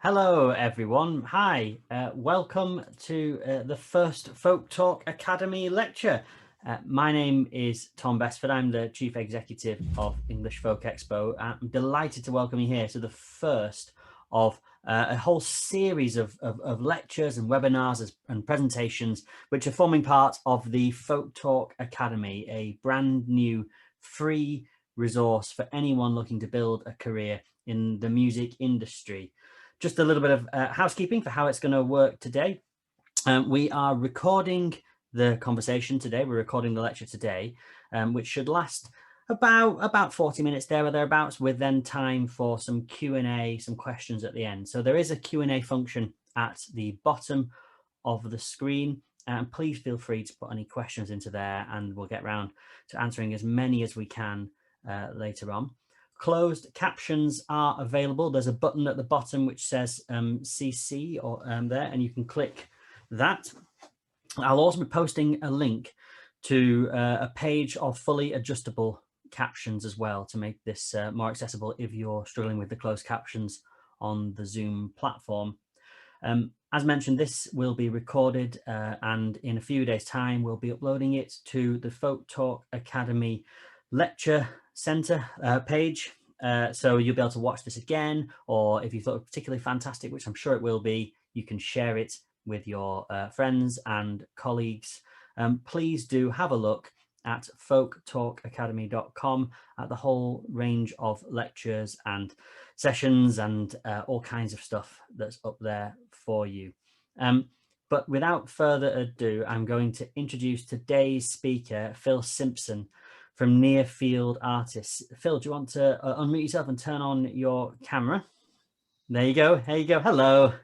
Hello, everyone. Hi, welcome to the first Folk Talk Academy lecture. My name is Tom Besford. I'm the Chief Executive of English Folk Expo. I'm delighted to welcome you here to the first of a whole series of lectures and webinars and presentations, which are forming part of the Folk Talk Academy, a brand new free resource for anyone looking to build a career in the music industry. Just a little bit of housekeeping for how it's going to work today. We are recording the conversation today. We're recording the lecture today, which should last about 40 minutes there or thereabouts, with then time for some Q&A, some questions at the end. So there is a Q&A function at the bottom of the screen. And please feel free to put any questions into there, and we'll get around to answering as many as we can later on. Closed captions are available. There's a button at the bottom which says CC or there, and you can click that. I'll also be posting a link to a page of fully adjustable captions as well to make this more accessible if you're struggling with the closed captions on the Zoom platform. As mentioned, this will be recorded and in a few days' time we'll be uploading it to the Folk Talk Academy Lecture Centre page. So you'll be able to watch this again, or if you thought it was particularly fantastic, which I'm sure it will be, you can share it with your friends and colleagues. Please do have a look at folktalkacademy.com at the whole range of lectures and sessions and all kinds of stuff that's up there for you. But without further ado, I'm going to introduce today's speaker, Phil Simpson from Near Field Artists. Phil, do you want to unmute yourself and turn on your camera? There you go. There you go. Hello.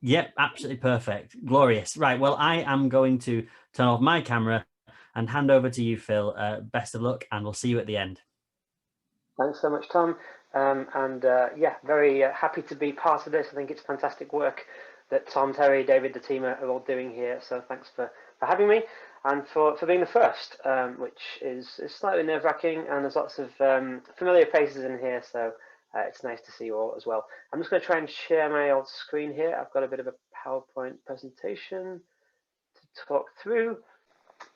Yep, absolutely perfect. Glorious. Right. Well, I am going to turn off my camera and hand over to you, Phil. Best of luck, and we'll see you at the end. Thanks so much, Tom. Yeah, very happy to be part of this. I think it's fantastic work that Tom, Terry, David, the team are all doing here. So thanks for having me and for being the first, which is slightly nerve-wracking, and there's lots of familiar faces in here. So it's nice to see you all as well. I'm just going to try and share my old screen here. I've got a bit of a PowerPoint presentation to talk through.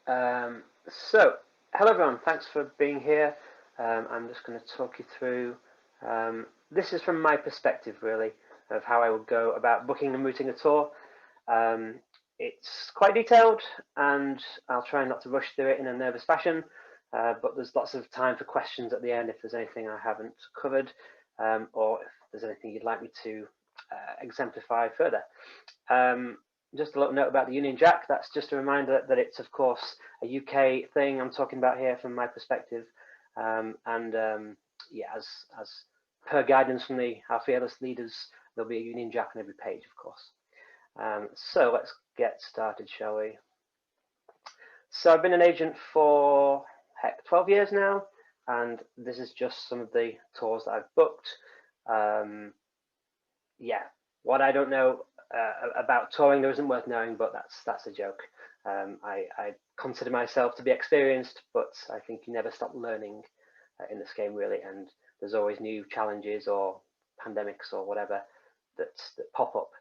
So hello, everyone. Thanks for being here. I'm just going to talk you through, this is from my perspective really, of how I would go about booking and routing a tour. It's quite detailed, and I'll try not to rush through it in a nervous fashion, but there's lots of time for questions at the end if there's anything I haven't covered, or if there's anything you'd like me to exemplify further. Just a little note about the Union Jack. That's just a reminder that it's, of course, a UK thing I'm talking about here from my perspective. Yeah, as per guidance from our fearless leaders, there'll be a Union Jack on every page, of course. So let's get started, shall we? So I've been an agent for 12 years now, and this is just some of the tours that I've booked. Yeah, what I don't know about touring there isn't worth knowing, but that's a joke. I consider myself to be experienced, but I think you never stop learning in this game really, and there's always new challenges or pandemics or whatever that pop up.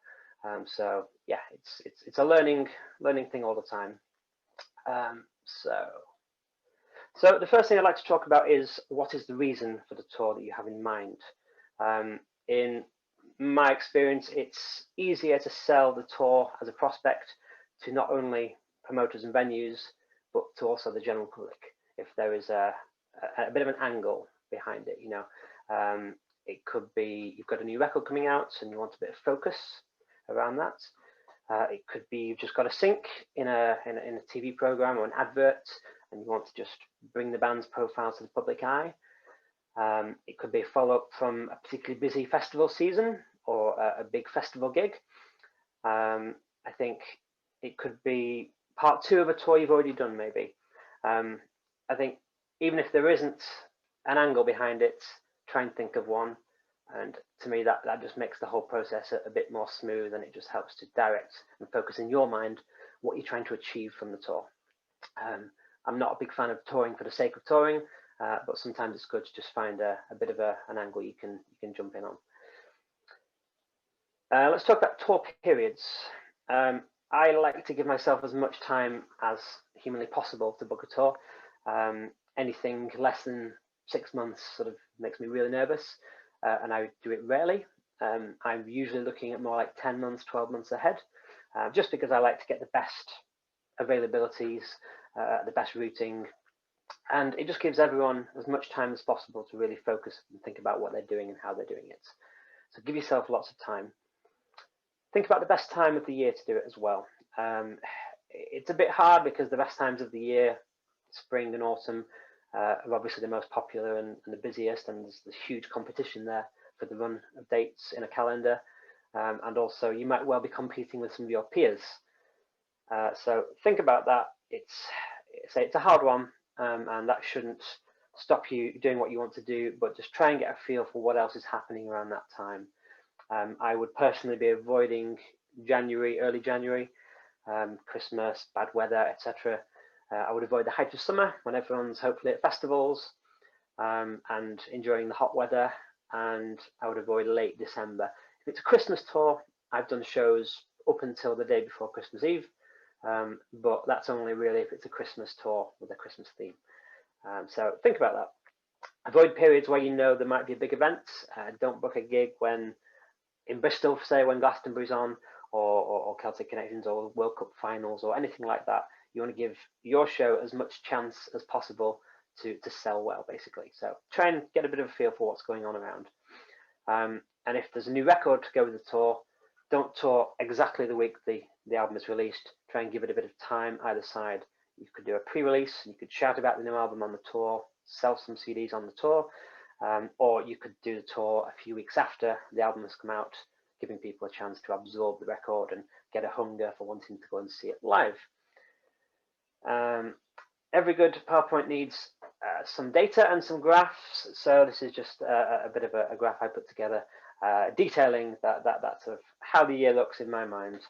So yeah, it's a learning thing all the time. So the first thing I'd like to talk about is what is the reason for the tour that you have in mind. In my experience, it's easier to sell the tour as a prospect to not only promoters and venues, but to also the general public, if there is a bit of an angle behind it. You know, it could be you've got a new record coming out and you want a bit of focus around that. It could be you've just got a sync in a TV program or an advert, and you want to just bring the band's profile to the public eye. It could be a follow-up from a particularly busy festival season or a big festival gig. I think it could be part 2 of a tour you've already done, maybe. I think even if there isn't an angle behind it, try and think of one. And to me, that just makes the whole process a bit more smooth, and it just helps to direct and focus in your mind what you're trying to achieve from the tour. I'm not a big fan of touring for the sake of touring, but sometimes it's good to just find a bit of an angle you can jump in on. Let's talk about tour periods. I like to give myself as much time as humanly possible to book a tour. Anything less than 6 months sort of makes me really nervous, and I do it rarely. I'm usually looking at more like 10 months, 12 months ahead, just because I like to get the best availabilities, the best routing, and it just gives everyone as much time as possible to really focus and think about what they're doing and how they're doing it. So give yourself lots of time. Think about the best time of the year to do it as well. It's a bit hard because the best times of the year, spring and autumn, are obviously the most popular and the busiest, and there's huge competition there for the run of dates in a calendar. And also you might well be competing with some of your peers. So think about that. It's a hard one, and that shouldn't stop you doing what you want to do, but just try and get a feel for what else is happening around that time. I would personally be avoiding January, early January, Christmas, bad weather, etc. I would avoid the height of summer when everyone's hopefully at festivals and enjoying the hot weather, and I would avoid late December. If it's a Christmas tour, I've done shows up until the day before Christmas Eve, but that's only really if it's a Christmas tour with a Christmas theme. So think about that. Avoid periods where you know there might be a big event. Don't book a gig when in Bristol, say, when Glastonbury's on, or Celtic Connections, or World Cup finals, or anything like that. You want to give your show as much chance as possible to sell well, basically. So try and get a bit of a feel for what's going on around. And if there's a new record to go with the tour, don't tour exactly the week the album is released. Try and give it a bit of time either side. You could do a pre-release, you could shout about the new album on the tour, sell some CDs on the tour, or you could do the tour a few weeks after the album has come out, giving people a chance to absorb the record and get a hunger for wanting to go and see it live. Every good PowerPoint needs some data and some graphs. So this is just a bit of a graph I put together, detailing that sort of how the year looks in my mind.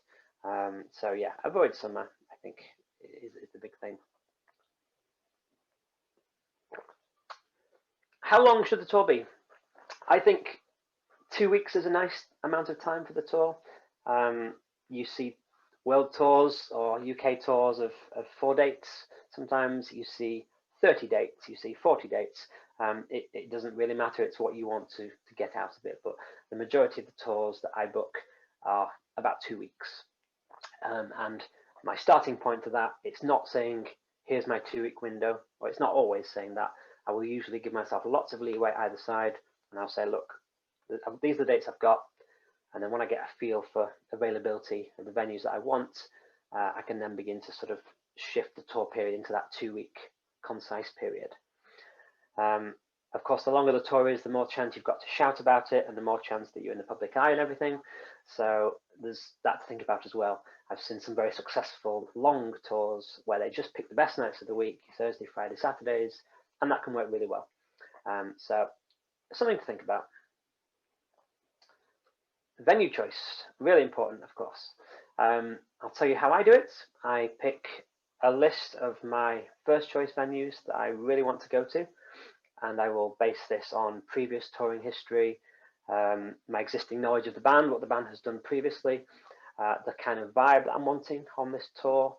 So yeah, avoid summer, I think, is the big thing. How long should the tour be? I think 2 weeks is a nice amount of time for the tour. You see world tours or UK tours of 4 dates. Sometimes you see 30 dates, you see 40 dates. It doesn't really matter. It's what you want to get out of it. But the majority of the tours that I book are about 2 weeks. And my starting point to that, it's not saying, here's my 2-week window, or it's not always saying that. I will usually give myself lots of leeway either side, and I'll say, look, these are the dates I've got, and then when I get a feel for availability of the venues that I want, I can then begin to sort of shift the tour period into that 2-week concise period. Of course, the longer the tour is, the more chance you've got to shout about it, and the more chance that you're in the public eye and everything. So there's that to think about as well. I've seen some very successful long tours where they just pick the best nights of the week, Thursday, Friday, Saturdays, and that can work really well. So something to think about. Venue choice, really important, of course. I'll tell you how I do it. I pick a list of my first choice venues that I really want to go to, and I will base this on previous touring history, my existing knowledge of the band, what the band has done previously, the kind of vibe that I'm wanting on this tour.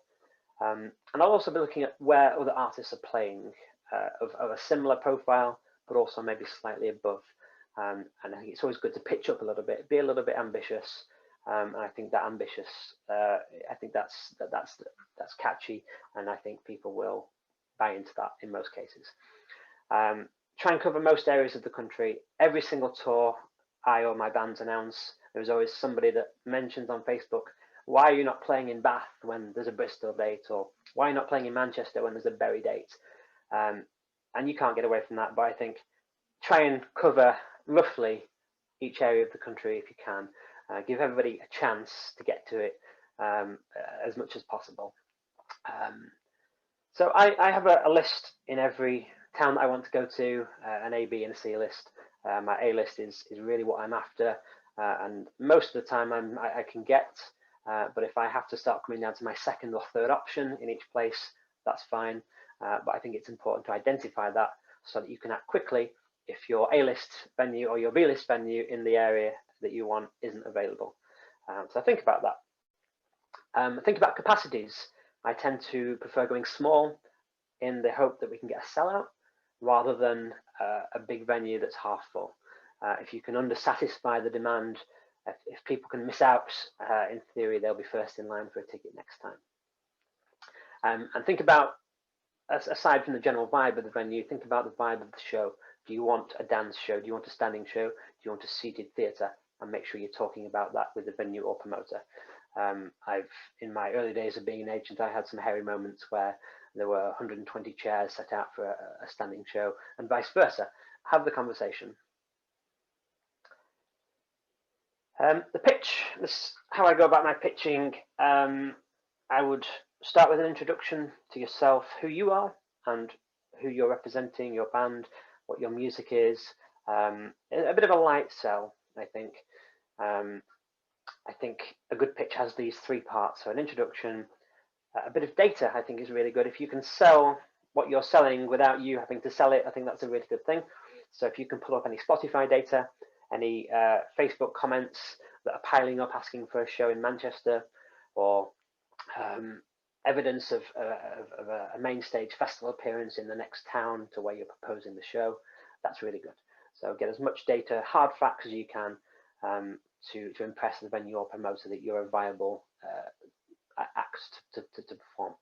And I'll also be looking at where other artists are playing of a similar profile, but also maybe slightly above. And I think it's always good to pitch up a little bit, be a little bit ambitious. And I think that ambitious, I think that's catchy, and I think people will buy into that in most cases. Try and cover most areas of the country. Every single tour I or my bands announce, there's always somebody that mentions on Facebook, why are you not playing in Bath when there's a Bristol date, or why are you not playing in Manchester when there's a Bury date? And you can't get away from that, but I think try and cover roughly each area of the country if you can. Give everybody a chance to get to it as much as possible. So I have a list in every town that I want to go to, an A, B, and a C list. My A list is really what I'm after, and most of the time I can get, but if I have to start coming down to my second or third option in each place, that's fine. But I think it's important to identify that so that you can act quickly if your A-list venue or your B-list venue in the area that you want isn't available. So think about that. Think about capacities. I tend to prefer going small in the hope that we can get a sellout rather than a big venue that's half full. If you can undersatisfy the demand, if people can miss out, in theory, they'll be first in line for a ticket next time. And think about, aside from the general vibe of the venue, think about the vibe of the show. Do you want a dance show? Do you want a standing show? Do you want a seated theatre? And make sure you're talking about that with the venue or promoter. In my early days of being an agent, I had some hairy moments where there were 120 chairs set out for a standing show, and vice versa. Have the conversation. The pitch, this is how I go about my pitching. I would start with an introduction to yourself, who you are and who you're representing, your band, what your music is. A bit of a light sell, I think. I think a good pitch has these three parts. So an introduction, a bit of data, I think, is really good. If you can sell what you're selling without you having to sell it, I think that's a really good thing. So if you can pull up any Spotify data, any Facebook comments that are piling up asking for a show in Manchester, or evidence of a main stage festival appearance in the next town to where you're proposing the show, that's really good. So get as much data, hard facts as you can, to impress the venue or promoter that you're a viable act to perform.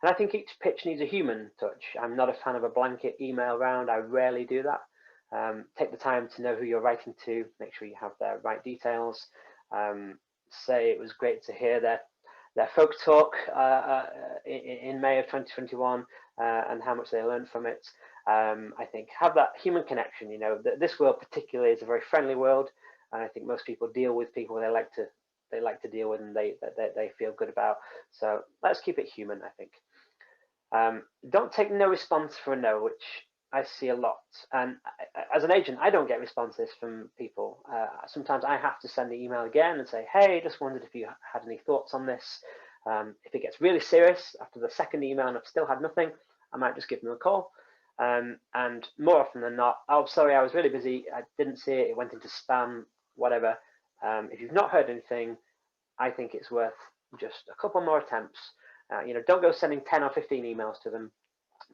And I think each pitch needs a human touch. I'm not a fan of a blanket email round. I rarely do that. Take the time to know who you're writing to, make sure you have their right details. Say it was great to hear their folk talk in May of 2021 and how much they learned from it. I think have that human connection. You know, this world particularly is a very friendly world, and I think most people deal with people they like to deal with and they feel good about. So let's keep it human, I think. Don't take no response for a no, which I see a lot. And as an agent, I don't get responses from people. Sometimes I have to send the email again and say, hey, just wondered if you had any thoughts on this. If it gets really serious after the second email and I've still had nothing, I might just give them a call. And more often than not, oh, sorry, I was really busy. I didn't see it. It went into spam, whatever. If you've not heard anything, I think it's worth just a couple more attempts. You know, don't go sending 10 or 15 emails to them,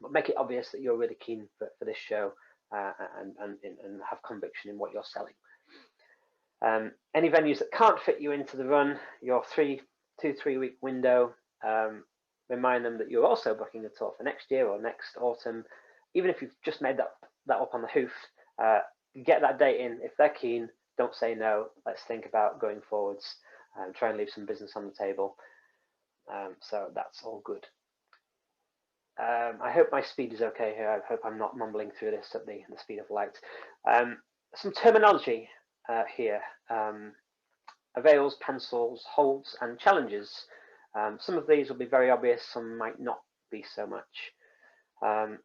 but make it obvious that you're really keen for this show and have conviction in what you're selling. Any venues that can't fit you into the run, your 3 week window, remind them that you're also booking a tour for next year or next autumn. Even if you've just made that up on the hoof, get that date in. If they're keen, don't say no. Let's think about going forwards and try and leave some business on the table. So that's all good. I hope my speed is okay here. I hope I'm not mumbling through this at the speed of light. Some terminology here. Avails, pencils, holds, and challenges. Some of these will be very obvious, some might not be so much.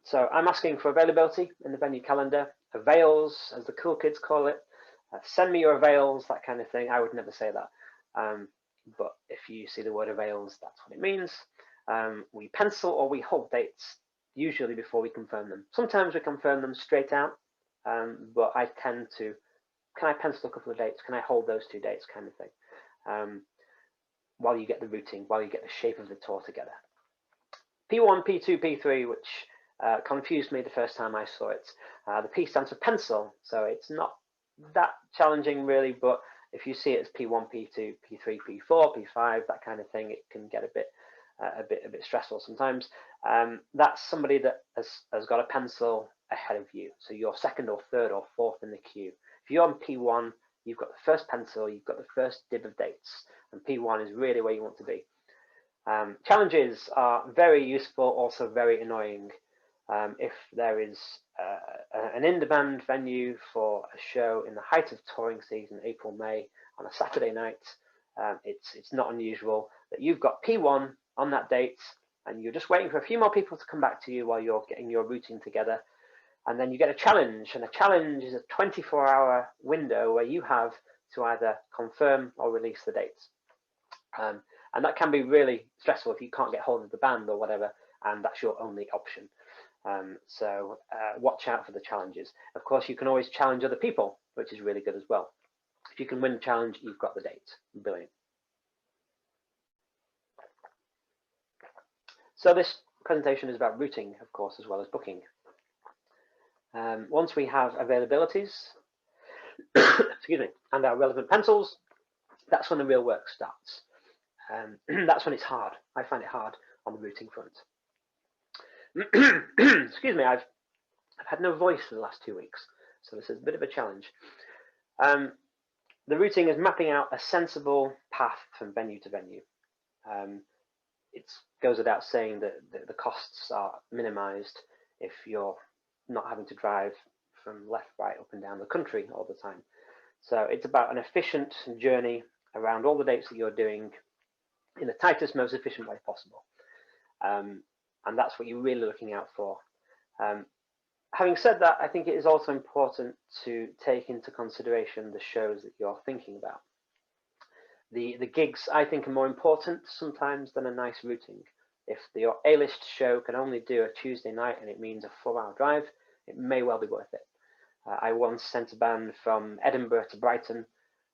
So I'm asking for availability in the venue calendar. Avails, as the cool kids call it. Send me your avails, that kind of thing. I would never say that. But if you see the word avails, that's what it means. We pencil or we hold dates, usually before we confirm them. Sometimes we confirm them straight out, but I tend to, can I pencil a couple of dates? Can I hold those 2 dates kind of thing? While you get the routing, while you get the shape of the tour together. P1, P2, P3, which confused me the first time I saw it. The P stands for pencil, so it's not that challenging really, but if you see it as P1, P2, P3, P4, P5, that kind of thing, it can get a bit stressful sometimes. That's somebody that has got a pencil ahead of you. So you're second or third or fourth in the queue. If you're on P1, you've got the first pencil, you've got the first dib of dates, and P1 is really where you want to be. Challenges are very useful, also very annoying. If there is an in-demand venue for a show in the height of touring season, April, May, on a Saturday night, it's not unusual that you've got P1 on that date and you're just waiting for a few more people to come back to you while you're getting your routing together. And then you get a challenge, and a challenge is a 24-hour window where you have to either confirm or release the dates. And that can be really stressful if you can't get hold of the band or whatever, and that's your only option. So watch out for the challenges. Of course, you can always challenge other people, which is really good as well. If you can win the challenge, you've got the date. Brilliant. So this presentation is about routing, of course, as well as booking. Once we have availabilities, excuse me, and our relevant pencils, that's when the real work starts. That's when it's hard. I find it hard on the routing front. Excuse me, I've had no voice for the last 2 weeks, so this is a bit of a challenge. The routing is mapping out a sensible path from venue to venue. It goes without saying that the costs are minimized if you're not having to drive from left, right, up and down the country all the time. So it's about an efficient journey around all the dates that you're doing in the tightest, most efficient way possible. And that's what you're really looking out for. Having said that, I think it is also important to take into consideration the shows that you're thinking about. The gigs, I think, are more important sometimes than a nice routing. If your A-list show can only do a Tuesday night and it means a 4-hour drive, it may well be worth it. I once sent a band from Edinburgh to Brighton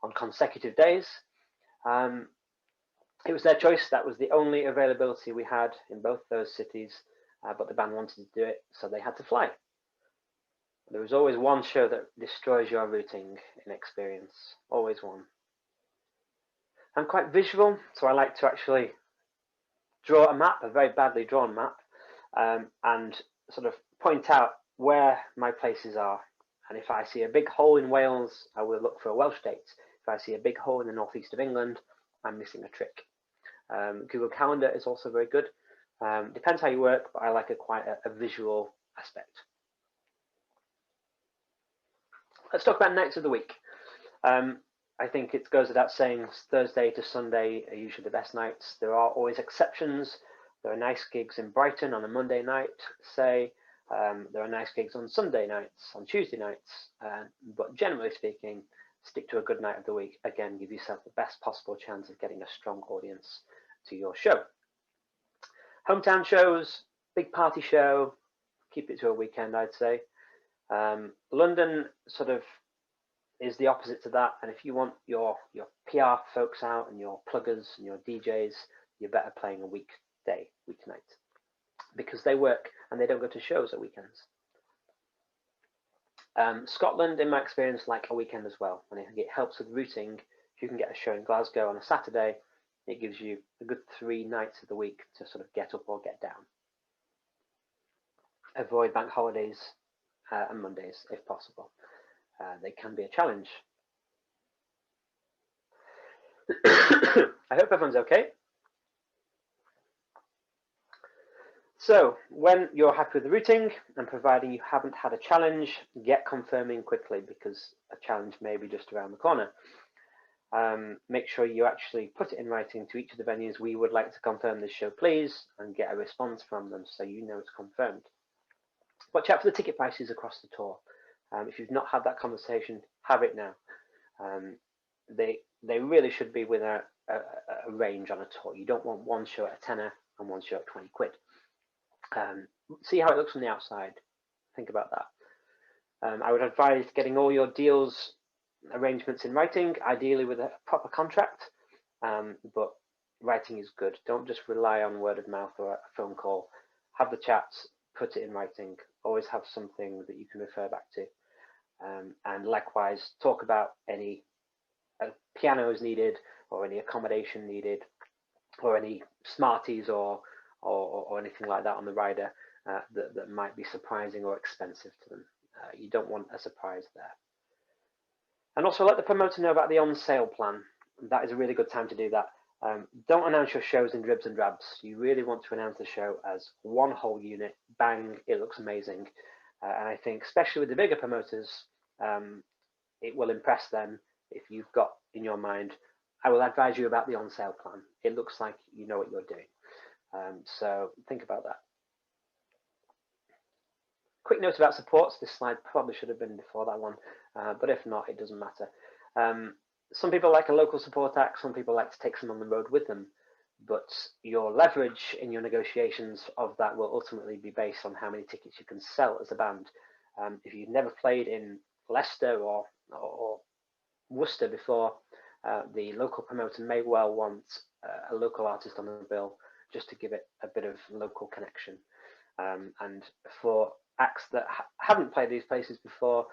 on consecutive days. It was their choice. That was the only availability we had in both those cities, but the band wanted to do it, so they had to fly. There is always one show that destroys your routing in experience, always one. I'm quite visual, so I like to actually draw a map, a very badly drawn map, and sort of point out where my places are. And if I see a big hole in Wales, I will look for a Welsh date. If I see a big hole in the northeast of England, I'm missing a trick. Google Calendar is also very good. Depends how you work, but I like quite a visual aspect. Let's talk about nights of the week. I think it goes without saying Thursday to Sunday are usually the best nights. There are always exceptions. There are nice gigs in Brighton on a Monday night, say. There are nice gigs on Sunday nights, on Tuesday nights, but generally speaking, stick to a good night of the week. Again, give yourself the best possible chance of getting a strong audience to your show. Hometown shows, big party show, keep it to a weekend, I'd say. London sort of is the opposite to that, and if you want your PR folks out and your pluggers and your DJs, you're better playing a weekday, weeknight, because they work and they don't go to shows at weekends. Scotland, in my experience, like a weekend as well, and it helps with routing. If you can get a show in Glasgow on a Saturday, it gives you a good 3 nights of the week to sort of get up or get down. Avoid bank holidays and Mondays if possible. They can be a challenge. I hope everyone's okay. So when you're happy with the routing, and providing you haven't had a challenge, get confirming quickly, because a challenge may be just around the corner. Make sure you actually put it in writing to each of the venues. We would like to confirm this show, please, and get a response from them so you know it's confirmed. Watch out for the ticket prices across the tour. If you've not had that conversation, have it now. They really should be within a range on a tour. You don't want one show at a tenner and one show at 20 quid. See how it looks from the outside. Think about that. I would advise getting all your deals arrangements in writing, ideally with a proper contract, but writing is good. Don't just rely on word of mouth or a phone call. Have the chats, put it in writing. Always have something that you can refer back to. And likewise, talk about any pianos needed, or any accommodation needed, or any Smarties or anything like that on the rider that might be surprising or expensive to them. You don't want a surprise there. And also let the promoter know about the on-sale plan. That is a really good time to do that. Don't announce your shows in dribs and drabs. You really want to announce the show as one whole unit. Bang, it looks amazing. And I think, especially with the bigger promoters, it will impress them if you've got in your mind, I will advise you about the on-sale plan. It looks like you know what you're doing. So think about that. Quick note about supports. This slide probably should have been before that one, but if not, it doesn't matter. Some people like a local support act, some people like to take some on the road with them, but your leverage in your negotiations of that will ultimately be based on how many tickets you can sell as a band. If you've never played in Leicester or Worcester before, the local promoter may well want a local artist on the bill just to give it a bit of local connection. And for acts that haven't played these places before,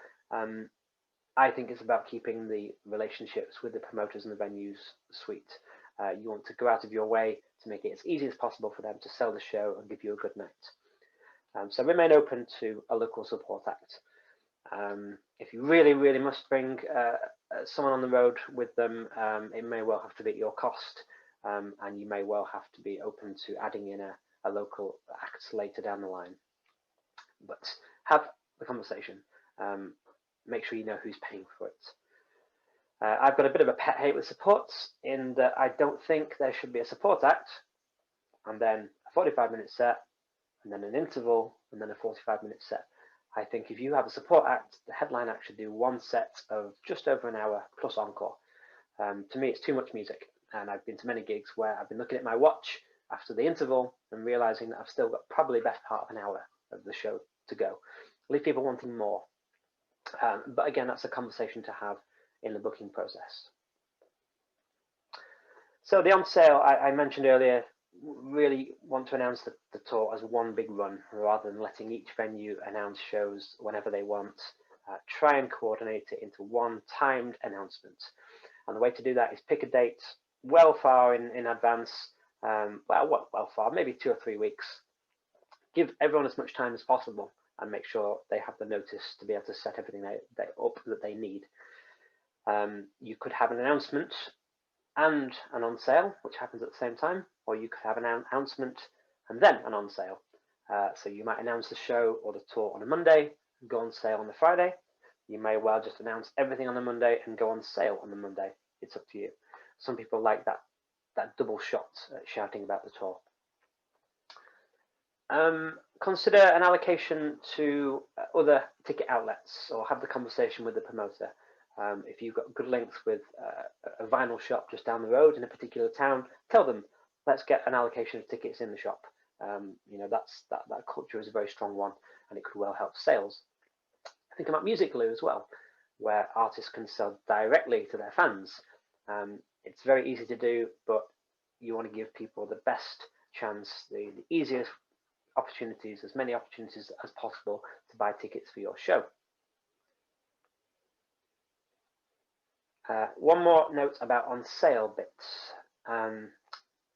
I think it's about keeping the relationships with the promoters and the venues sweet. You want to go out of your way to make it as easy as possible for them to sell the show and give you a good night. So remain open to a local support act. If you really, really must bring someone on the road with them, it may well have to be at your cost, and you may well have to be open to adding in a local act later down the line. But have the conversation. Make sure you know who's paying for it. I've got a bit of a pet hate with supports in that I don't think there should be a support act and then a 45-minute set and then an interval and then a 45-minute set. I think if you have a support act, the headline act should do one set of just over an hour plus encore. To me, it's too much music, and I've been to many gigs where I've been looking at my watch after the interval and realizing that I've still got probably best part of an hour of the show to go. Leave people wanting more. But again, that's a conversation to have in the booking process. So the on sale, I mentioned earlier, really want to announce the tour as one big run rather than letting each venue announce shows whenever they want. Try and coordinate it into one timed announcement. And the way to do that is pick a date well far in advance, well far, maybe 2 or 3 weeks. Give everyone as much time as possible and make sure they have the notice to be able to set everything up that they need. You could have an announcement and an on sale, which happens at the same time, or you could have an announcement and then an on sale. So you might announce the show or the tour on a Monday and go on sale on the Friday. You may well just announce everything on the Monday and go on sale on the Monday. It's up to you. Some people like that double shot at shouting about the tour. Consider an allocation to other ticket outlets or have the conversation with the promoter. If you've got good links with a vinyl shop just down the road in a particular town, tell them, let's get an allocation of tickets in the shop. That culture is a very strong one, and it could well help sales. Think about Musical.ly as well, where artists can sell directly to their fans. It's very easy to do, but you want to give people the best chance, the easiest opportunities, as many opportunities as possible to buy tickets for your show. One more note about on sale bits.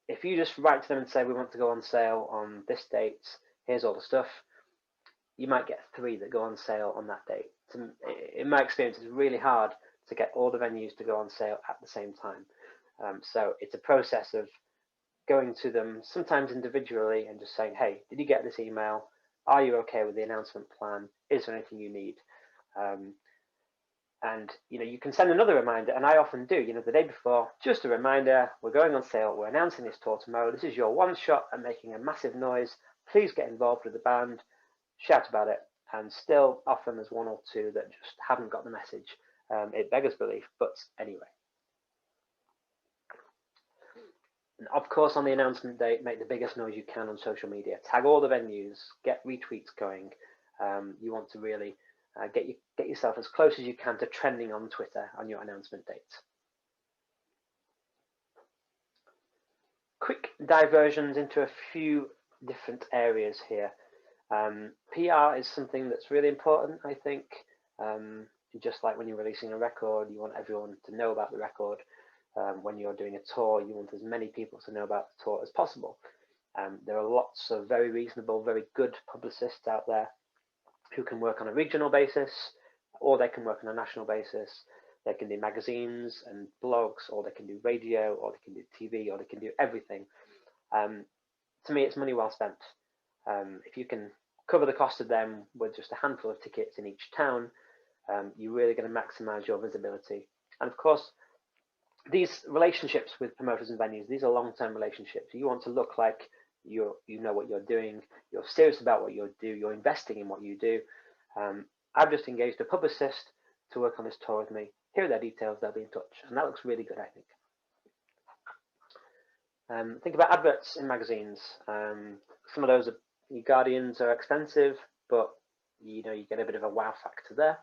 If you just write to them and say, we want to go on sale on this date, here's all the stuff, you might get 3 that go on sale on that date. In my experience, it's really hard to get all the venues to go on sale at the same time. So it's a process of going to them, sometimes individually, and just saying, hey, did you get this email? Are you okay with the announcement plan? Is there anything you need? And you can send another reminder, and I often do, the day before, just a reminder, we're going on sale, we're announcing this tour tomorrow, this is your one shot at making a massive noise, please get involved with the band, shout about it. And still often there's 1 or 2 that just haven't got the message. It beggars belief, but anyway. And of course, on the announcement date, make the biggest noise you can on social media. Tag all the venues, get retweets going. You want to really get yourself as close as you can to trending on Twitter on your announcement date. Quick diversions into a few different areas here. PR is something that's really important, I think. Just like when you're releasing a record, you want everyone to know about the record. When you're doing a tour, you want as many people to know about the tour as possible. There are lots of very reasonable, very good publicists out there who can work on a regional basis, or they can work on a national basis. They can do magazines and blogs, or they can do radio, or they can do TV, or they can do everything. To me, it's money well spent. If you can cover the cost of them with just a handful of tickets in each town, you're really going to maximize your visibility. And of course, these relationships with promoters and venues, these are long-term relationships. You want to look like you know what you're doing, you're serious about what you do, you're investing in what you do. I've just engaged a publicist to work on this tour with me. Here are their details, they'll be in touch. And that looks really good, I think. Think about adverts in magazines. Some of those Guardians are expensive, but you get a bit of a wow factor there.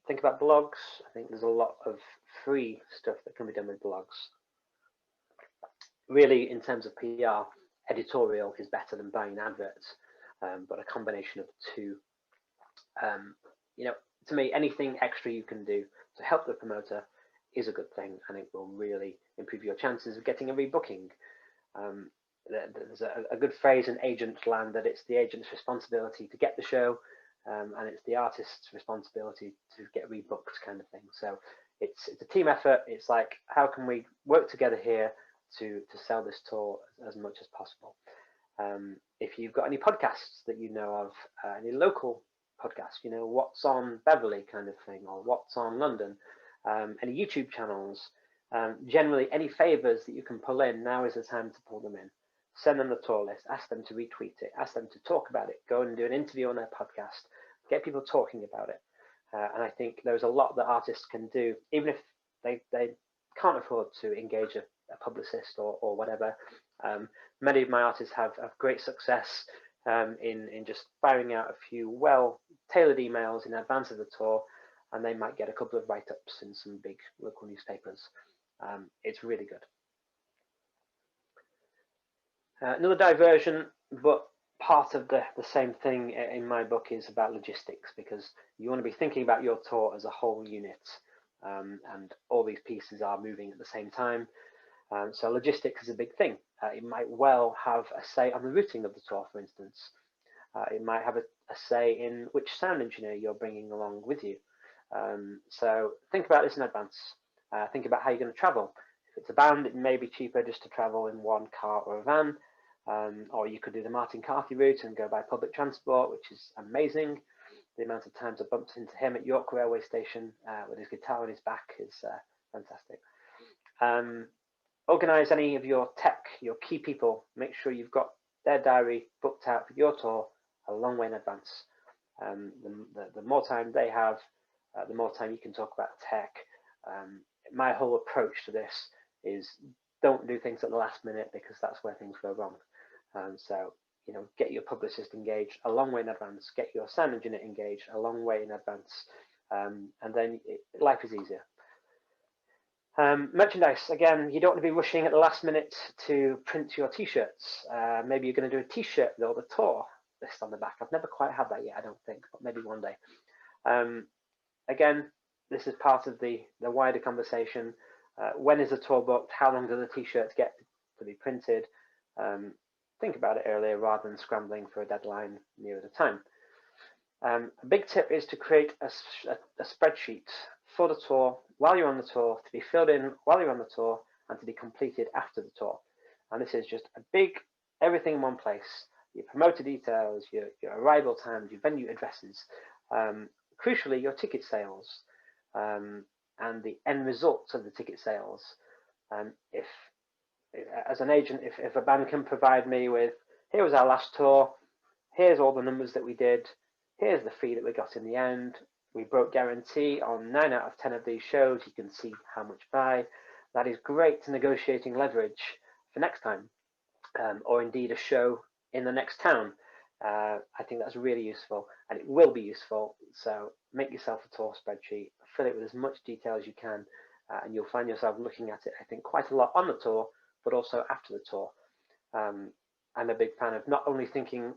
Think about blogs. I think there's a lot of free stuff that can be done with blogs. Really, in terms of PR, editorial is better than buying adverts, but a combination of the two. To me, anything extra you can do to help the promoter is a good thing, and it will really improve your chances of getting a rebooking. There's a good phrase in agent land that it's the agent's responsibility to get the show, and it's the artist's responsibility to get rebooked, kind of thing. So it's a team effort. It's like, how can we work together here to sell this tour as much as possible? If you've got any podcasts that you know of, any local podcasts, what's on Beverly kind of thing, or what's on London, any YouTube channels, generally any favors that you can pull in, now is the time to pull them in. Send them the tour list, ask them to retweet it, ask them to talk about it, go and do an interview on their podcast, get people talking about it. And I think there's a lot that artists can do, even if they can't afford to engage a publicist or whatever. Many of my artists have great success in just firing out a few well-tailored emails in advance of the tour, and they might get a couple of write-ups in some big local newspapers. It's really good. Another diversion, but part of the same thing in my book, is about logistics, because you want to be thinking about your tour as a whole unit, and all these pieces are moving at the same time. So logistics is a big thing. It might well have a say on the routing of the tour, for instance. It might have a say in which sound engineer you're bringing along with you. So think about this in advance. Think about how you're going to travel. If it's a band, it may be cheaper just to travel in one car or a van, or you could do the Martin Carthy route and go by public transport, which is amazing. The amount of times I bumped into him at York Railway Station with his guitar on his back is fantastic. Organise any of your tech, your key people. Make sure you've got their diary booked out for your tour a long way in advance. The more time they have, the more time you can talk about tech. My whole approach to this is, don't do things at the last minute, because that's where things go wrong. So get your publicist engaged a long way in advance, get your sound engineer engaged a long way in advance, and then life is easier. Merchandise, again, you don't want to be rushing at the last minute to print your t-shirts. Maybe you're going to do a t-shirt with all the tour list on the back. I've never quite had that yet, I don't think, but maybe one day. Again, this is part of the wider conversation. When is the tour booked? How long do the t-shirts get to be printed? Think about it earlier rather than scrambling for a deadline nearer the time. A big tip is to create a spreadsheet for the tour while you're on the tour, to be filled in while you're on the tour, and to be completed after the tour. And this is just a big everything in one place: your promoter details, your arrival times, your venue addresses, crucially your ticket sales, and the end results of the ticket sales. If as an agent, if a band can provide me with, here was our last tour, here's all the numbers that we did, here's the fee that we got in the end, we broke guarantee on 9 out of 10 of these shows, you can see how much by. That is great negotiating leverage for next time, or indeed a show in the next town. I think that's really useful, and it will be useful. So make yourself a tour spreadsheet, fill it with as much detail as you can, and you'll find yourself looking at it, I think, quite a lot on the tour, but also after the tour. I'm a big fan of not only thinking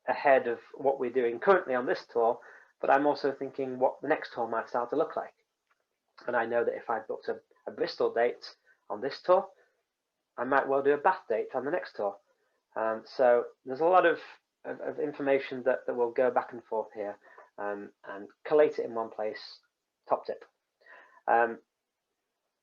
ahead of what we're doing currently on this tour, but I'm also thinking what the next tour might start to look like. And I know that if I booked a Bristol date on this tour, I might well do a Bath date on the next tour. So there's a lot of information that will go back and forth here, and collate it in one place. Top tip.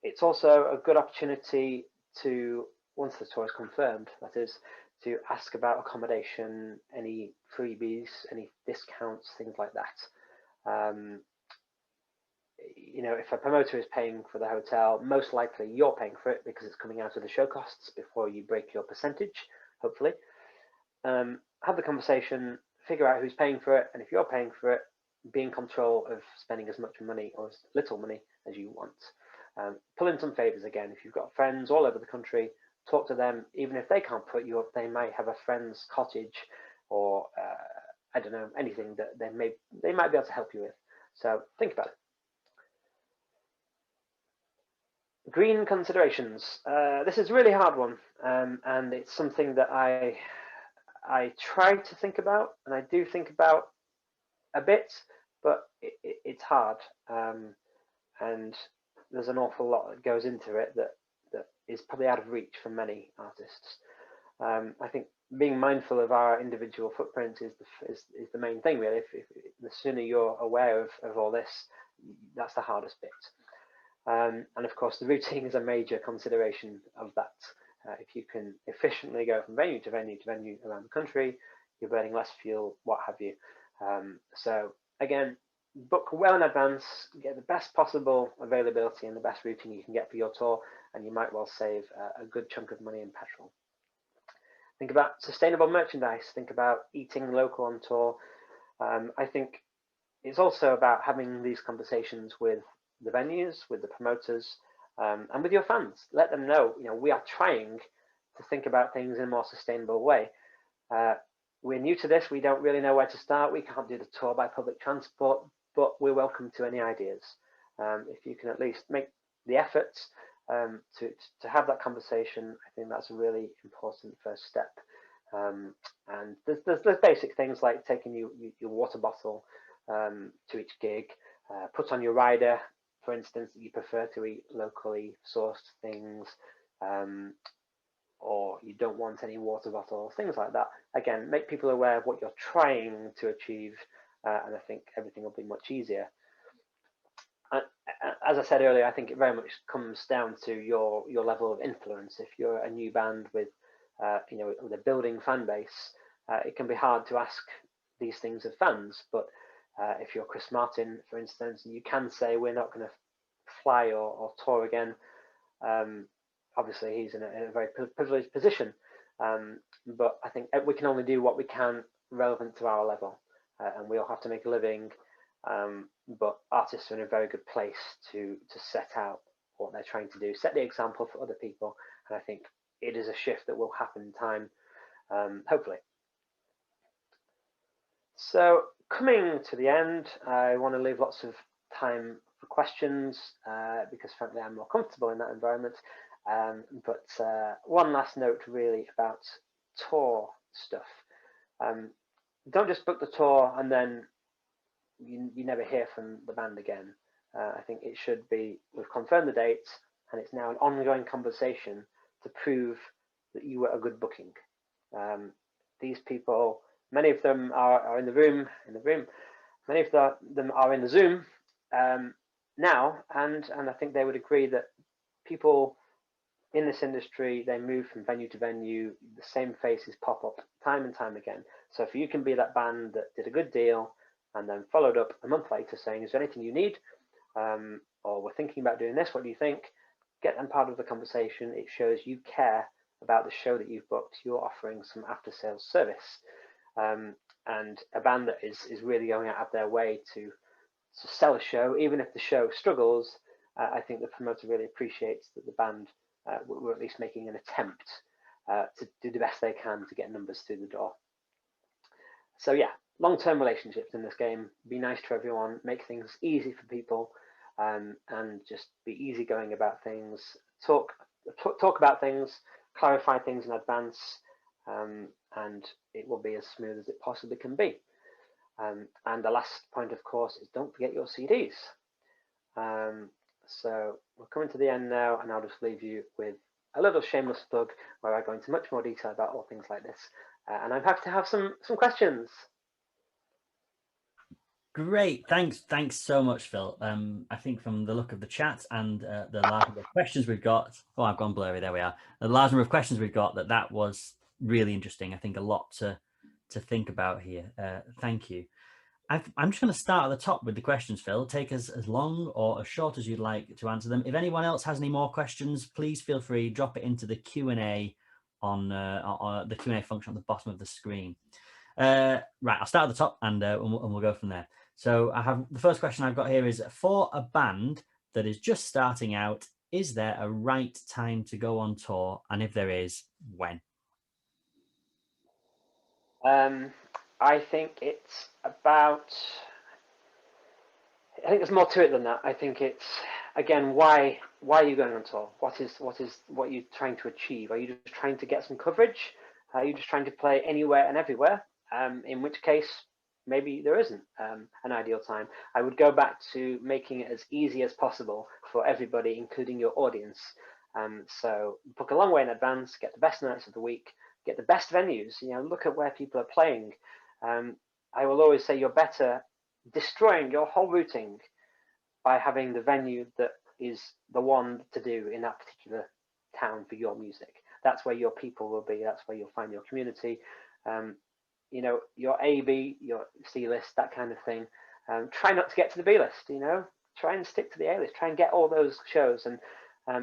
It's also a good opportunity to, once the tour is confirmed, that is, to ask about accommodation, any freebies, any discounts, things like that. If a promoter is paying for the hotel, most likely you're paying for it because it's coming out of the show costs before you break your percentage, hopefully. Have the conversation, figure out who's paying for it, and if you're paying for it, be in control of spending as much money or as little money as you want. Pull in some favors again. If you've got friends all over the country, talk to them. Even if they can't put you up, they might have a friend's cottage, or I don't know, anything that they might be able to help you with. So think about it. green considerations. This is a really hard one, and it's something that I try to think about, and I do think about a bit, but it's hard, and there's an awful lot that goes into it that is probably out of reach for many artists. I think being mindful of our individual footprint is the main thing, really. If the sooner you're aware of all this, that's the hardest bit. And of course, the routing is a major consideration of that. If you can efficiently go from venue to venue to venue around the country, you're burning less fuel, what have you. So again, book well in advance, get the best possible availability and the best routing you can get for your tour, and you might well save a good chunk of money in petrol. Think about sustainable merchandise, think about eating local on tour. I think it's also about having these conversations with the venues, with the promoters, and with your fans. Let them know, we are trying to think about things in a more sustainable way. We're new to this, we don't really know where to start, we can't do the tour by public transport, but we're welcome to any ideas. If you can at least make the effort to have that conversation, I think that's a really important first step. And there's basic things like taking your water bottle to each gig, put on your rider, for instance, that you prefer to eat locally sourced things, or you don't want any water bottles, things like that. Again, make people aware of what you're trying to achieve, and I think everything will be much easier. As I said earlier, I think it very much comes down to your level of influence. If you're a new band with with a building fan base, it can be hard to ask these things of fans. But if you're Chris Martin, for instance, and you can say we're not going to fly or tour again, obviously he's in a very privileged position. But I think we can only do what we can relevant to our level, and we all have to make a living. But artists are in a very good place to set out what they're trying to do, set the example for other people, and I think it is a shift that will happen in time, hopefully. So coming to the end, I want to leave lots of time for questions because frankly I'm more comfortable in that environment. But one last note really about tour stuff. Don't just book the tour and then you never hear from the band again. I think it should be, we've confirmed the dates and it's now an ongoing conversation to prove that you were a good booking. These people, many of them are in the room, many of them are in the Zoom now, and I think they would agree that people in this industry, they move from venue to venue, the same faces pop up time and time again. So if you can be that band that did a good deal and then followed up a month later saying, is there anything you need? Or we're thinking about doing this, what do you think? Get them part of the conversation. It shows you care about the show that you've booked. You're offering some after sales service. And a band that is really going out of their way to sell a show, even if the show struggles, I think the promoter really appreciates that the band were at least making an attempt to do the best they can to get numbers through the door. So yeah, long-term relationships in this game. Be nice to everyone, make things easy for people, and just be easygoing about things. Talk about things, clarify things in advance, and it will be as smooth as it possibly can be. And the last point, of course, is don't forget your CDs. So we're coming to the end now, and I'll just leave you with a little shameless plug where I go into much more detail about all things like this. And I'm happy to have some questions. Great, thanks so much, Phil. I think from the look of the chat and the large number of questions we've got, oh, I've gone blurry, there we are. The large number of questions we've got, that was really interesting. I think a lot to think about here. Thank you. I'm just going to start at the top with the questions, Phil. Take as long or as short as you'd like to answer them. If anyone else has any more questions, please feel free, drop it into the Q&A on the Q&A function on the bottom of the screen. Right, I'll start at the top and we'll go from there. So I have the first question I've got here is, for a band that is just starting out, is there a right time to go on tour? And if there is, when? I think it's about, I think there's more to it than that. I think it's again, why are you going on tour? What you're trying to achieve? Are you just trying to get some coverage? Are you just trying to play anywhere and everywhere? In which case, maybe there isn't an ideal time. I would go back to making it as easy as possible for everybody, including your audience. So book a long way in advance, get the best nights of the week, get the best venues. Look at where people are playing. I will always say you're better destroying your whole routing by having the venue that is the one to do in that particular town for your music. That's where your people will be. That's where you'll find your community. Your A, B, your C list, that kind of thing. Try not to get to the B list. Try and stick to the A list. Try and get all those shows. And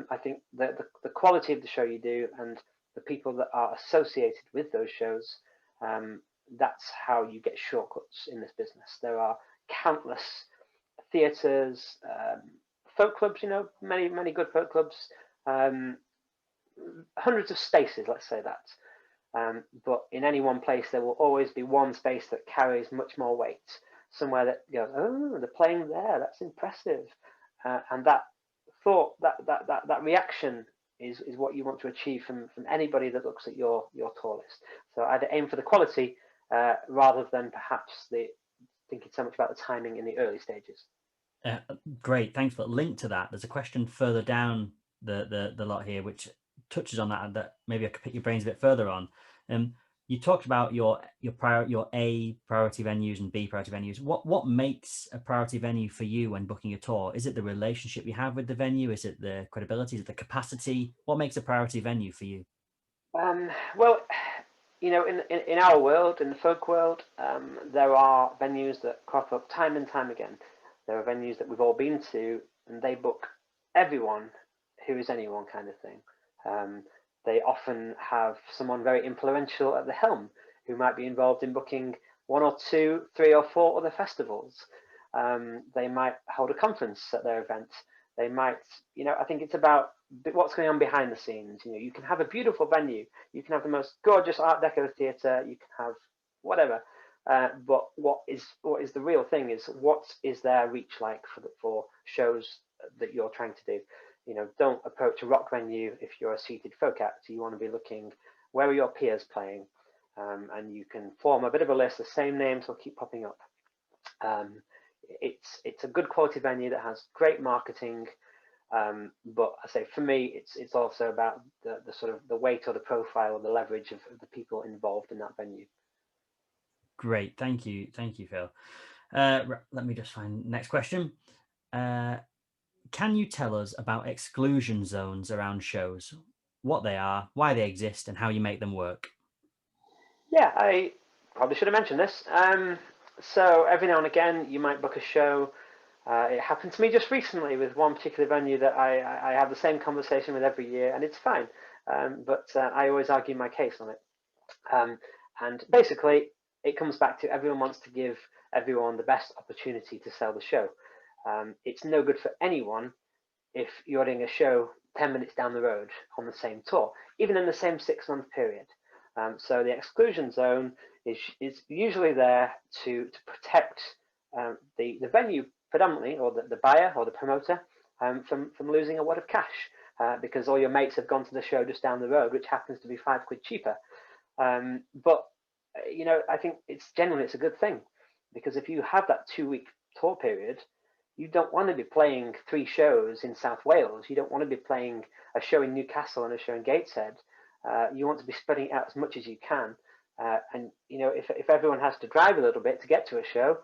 I think that the quality of the show you do and the people that are associated with those shows, that's how you get shortcuts in this business. There are countless theatres, folk clubs, many good folk clubs, hundreds of spaces, let's say that. But in any one place, there will always be one space that carries much more weight. Somewhere that goes, oh, they're playing there, that's impressive. And that thought, that reaction is what you want to achieve from anybody that looks at your tour list. So either aim for the quality rather than perhaps thinking so much about the timing in the early stages. Great, thanks for the link to that. There's a question further down the lot here which touches on that maybe I could pick your brains a bit further on. You talked about your A priority venues and B priority venues. What makes a priority venue for you when booking a tour? Is it the relationship you have with the venue? Is it the credibility? Is it the capacity? What makes a priority venue for you? Well, in our world, in the folk world, there are venues that crop up time and time again. There are venues that we've all been to, and they book everyone who is anyone, kind of thing. They often have someone very influential at the helm who might be involved in booking 1 or 2, 3 or 4 other festivals. They might hold a conference at their event. They might, I think it's about what's going on behind the scenes. You can have a beautiful venue. You can have the most gorgeous Art Deco theatre. You can have whatever. But what is the real thing is what is their reach like for shows that you're trying to do. Don't approach a rock venue if you're a seated folk act. You want to be looking, where are your peers playing? And you can form a bit of a list. The same names will keep popping up. It's a good quality venue that has great marketing. But I say for me, it's also about the sort of the weight or the profile or the leverage of the people involved in that venue. Great, thank you, Phil. Let me just find the next question. Can you tell us about exclusion zones around shows? What they are, why they exist, and how you make them work? Yeah, I probably should have mentioned this. So every now and again, you might book a show. It happened to me just recently with one particular venue that I have the same conversation with every year, and it's fine. But I always argue my case on it. And basically, it comes back to everyone wants to give everyone the best opportunity to sell the show. It's no good for anyone if you're doing a show 10 minutes down the road on the same tour, even in the same 6-month period. So the exclusion zone is usually there to protect the venue predominantly, or the buyer or the promoter, from losing a wad of cash because all your mates have gone to the show just down the road, which happens to be £5 cheaper. But I think it's a good thing, because if you have that 2-week tour period, you don't want to be playing 3 shows in South Wales. You don't want to be playing a show in Newcastle and a show in Gateshead. You want to be spreading it out as much as you can. And if everyone has to drive a little bit to get to a show,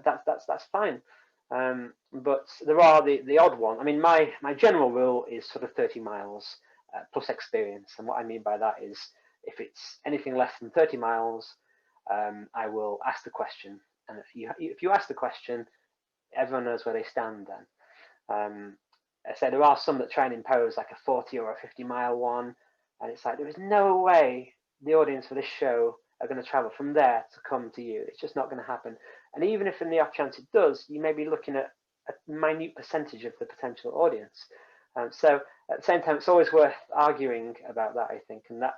that's fine. But there are the odd one. I mean, my general rule is sort of 30 miles plus experience. And what I mean by that is, if it's anything less than 30 miles, I will ask the question. And if you ask the question, everyone knows where they stand then. I say there are some that try and impose like a 40 or a 50-mile one, and it's like, there is no way the audience for this show are going to travel from there to come to you. It's just not going to happen. And even if in the off chance it does, you may be looking at a minute percentage of the potential audience. So at the same time, it's always worth arguing about that, I think, and that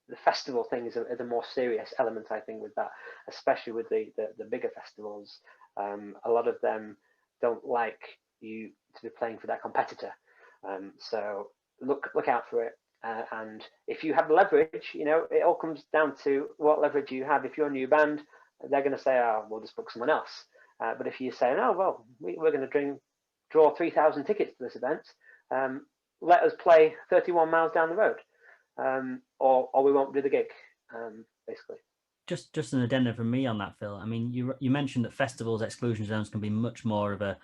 the festival thing is a more serious element, I think, with that, especially with the bigger festivals. A lot of them don't like you to be playing for that competitor. So look out for it. And if you have leverage, it all comes down to what leverage you have. If you're a new band, they're going to say, "Oh, we'll just book someone else." But if you say, "No, well, we're going to draw 3,000 tickets to this event, let us play 31 miles down the road, or we won't do the gig," basically. Just an addendum from me on that, Phil. I mean, you mentioned that festivals, exclusion zones can be much more of a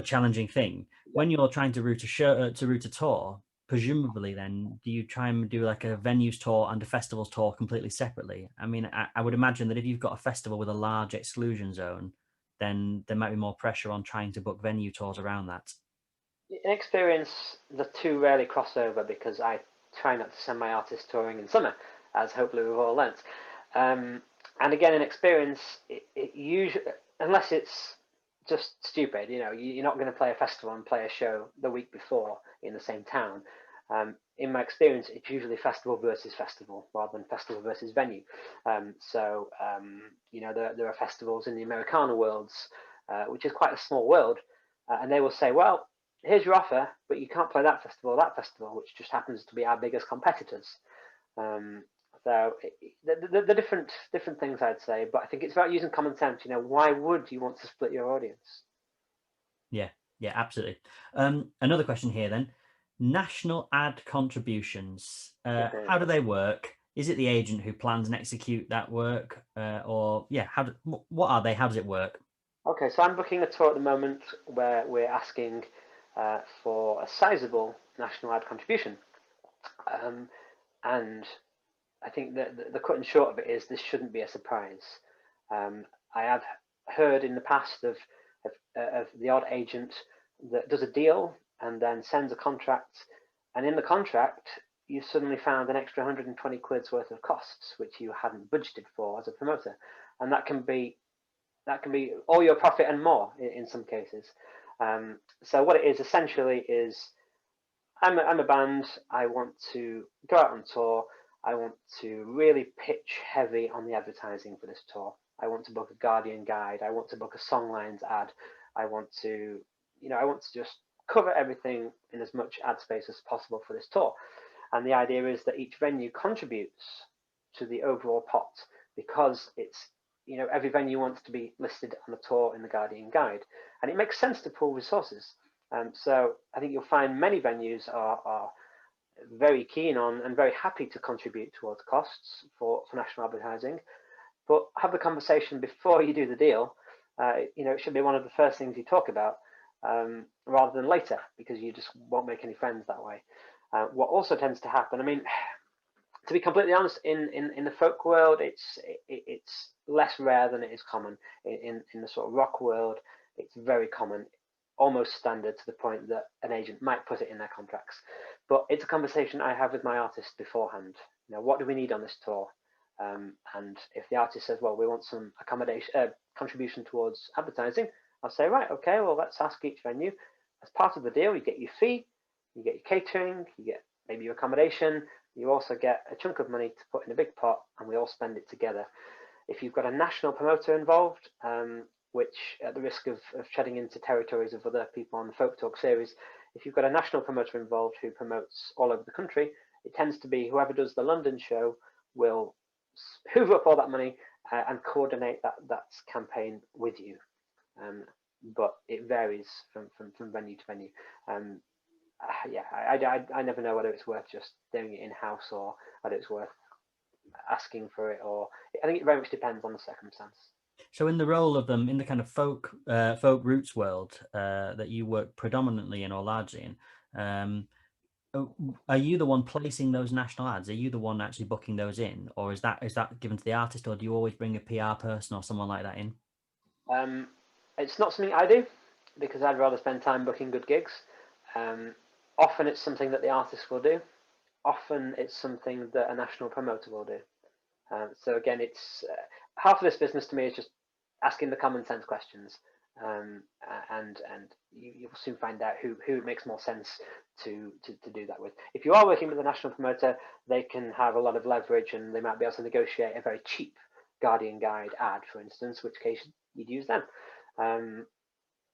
challenging thing. When you're trying to route a tour, presumably then do you try and do like a venues tour and a festivals tour completely separately? I mean, I would imagine that if you've got a festival with a large exclusion zone, then there might be more pressure on trying to book venue tours around that. In experience, the two rarely cross over because I try not to send my artists touring in summer, as hopefully we've all learnt. And again, in experience, it usually, unless it's just stupid, you're not going to play a festival and play a show the week before in the same town. In my experience, it's usually festival versus festival rather than festival versus venue. So there are festivals in the Americana worlds, which is quite a small world, and they will say, "Well, here's your offer, but you can't play that festival, which just happens to be our biggest competitors." So the different things I'd say, but I think it's about using common sense. Why would you want to split your audience? Yeah, absolutely. Another question here then. National ad contributions. How do they work? Is it the agent who plans and execute that work, or what are they? How does it work? Okay, so I'm booking a tour at the moment where we're asking for a sizable national ad contribution, and I think that the cut and short of it is this shouldn't be a surprise. I have heard in the past of the odd agent that does a deal and then sends a contract, and in the contract you suddenly found an extra 120 quid's worth of costs which you hadn't budgeted for as a promoter, and that can be all your profit and more in some cases. So what it is essentially is I'm a band. I want to go out on tour. I want to really pitch heavy on the advertising for this tour. I want to book a Guardian guide. I want to book a Songlines ad. I want to just cover everything in as much ad space as possible for this tour. And the idea is that each venue contributes to the overall pot because it's, every venue wants to be listed on the tour in the Guardian guide. And it makes sense to pool resources. So I think you'll find many venues are very keen on and very happy to contribute towards costs for national advertising, but have the conversation before you do the deal. It should be one of the first things you talk about rather than later, because you just won't make any friends that way. What also tends to happen, I mean, to be completely honest, in the folk world, it's less rare than it is common. In the sort of rock world, it's very common, almost standard to the point that an agent might put it in their contracts. But it's a conversation I have with my artist beforehand. What do we need on this tour? And if the artist says, well, we want some contribution towards advertising, I'll say, right, okay, well, let's ask each venue. As part of the deal, you get your fee, you get your catering, you get maybe your accommodation, you also get a chunk of money to put in a big pot, and we all spend it together. If you've got a national promoter involved, which at the risk of treading into territories of other people on the Folk Talk series, if you've got a national promoter involved who promotes all over the country, it tends to be whoever does the London show will hoover up all that money and coordinate that campaign with you. But it varies from venue to venue. I never know whether it's worth just doing it in-house or whether it's worth asking for it, or I think it very much depends on the circumstance. So in the role of them in the kind of folk roots world that you work predominantly in or largely in, are you the one placing those national ads? Are you the one actually booking those in, or is that given to the artist, or do you always bring a PR person or someone like that in? It's not something I do because I'd rather spend time booking good gigs. Often it's something that the artist will do. Often it's something that a national promoter will do. So again, it's half of this business to me is just asking the common sense questions, and you'll soon find out who it makes more sense to do that with. If you are working with a national promoter, they can have a lot of leverage, and they might be able to negotiate a very cheap Guardian guide ad, for instance, which case you'd use them.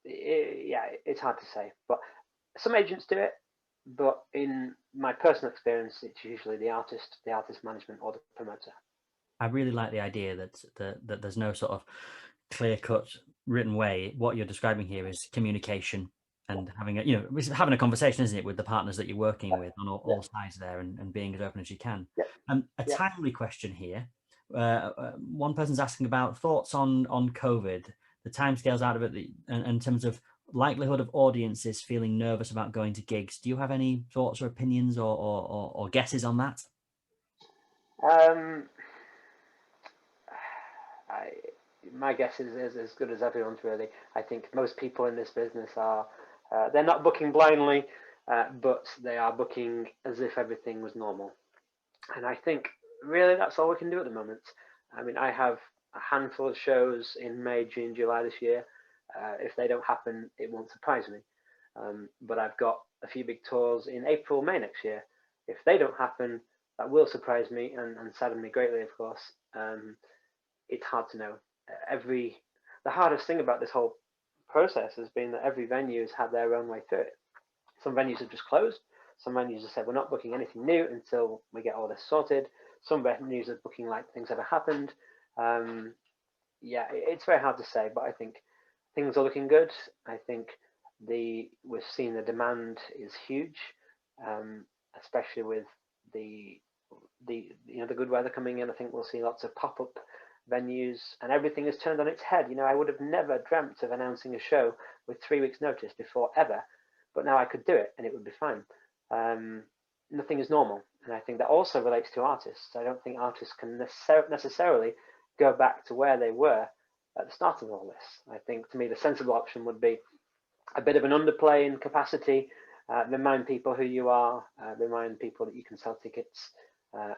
yeah, it's hard to say. But some agents do it. But in my personal experience, it's usually the artist management, or the promoter. I really like the idea that there's no sort of clear-cut written way. What you're describing here is communication and having it's having a conversation, isn't it, with the partners that you're working with on all sides there, and being as open as you can. Yeah, A yeah. timely question here. One person's asking about thoughts on COVID, the timescales out of it, in terms of likelihood of audiences feeling nervous about going to gigs. Do you have any thoughts or opinions or guesses on that? Um, I, my guess is as good as everyone's, really. I think most people in this business are, they're not booking blindly, but they are booking as if everything was normal. And I think really that's all we can do at the moment. I mean, I have a handful of shows in May, June, July this year. If they don't happen, it won't surprise me. But I've got a few big tours in April, May next year. If they don't happen, that will surprise me and sadden me greatly, of course. It's hard to know. The hardest thing about this whole process has been that every venue has had their own way through it. Some venues have just closed. Some venues have said we're not booking anything new until we get all this sorted. Some venues are booking like things never happened. Yeah, it's very hard to say, but I think things are looking good. I think we've seen the demand is huge, especially with the good weather coming in. I think we'll see lots of pop-up venues, and everything is turned on its head. I would have never dreamt of announcing a show with 3 weeks notice before, ever, but now I could do it and it would be fine. Nothing is normal, and I think that also relates to artists. I don't think artists can necessarily go back to where they were at the start of all this. I think, to me, the sensible option would be a bit of an underplay in capacity, remind people who you are, remind people that you can sell tickets,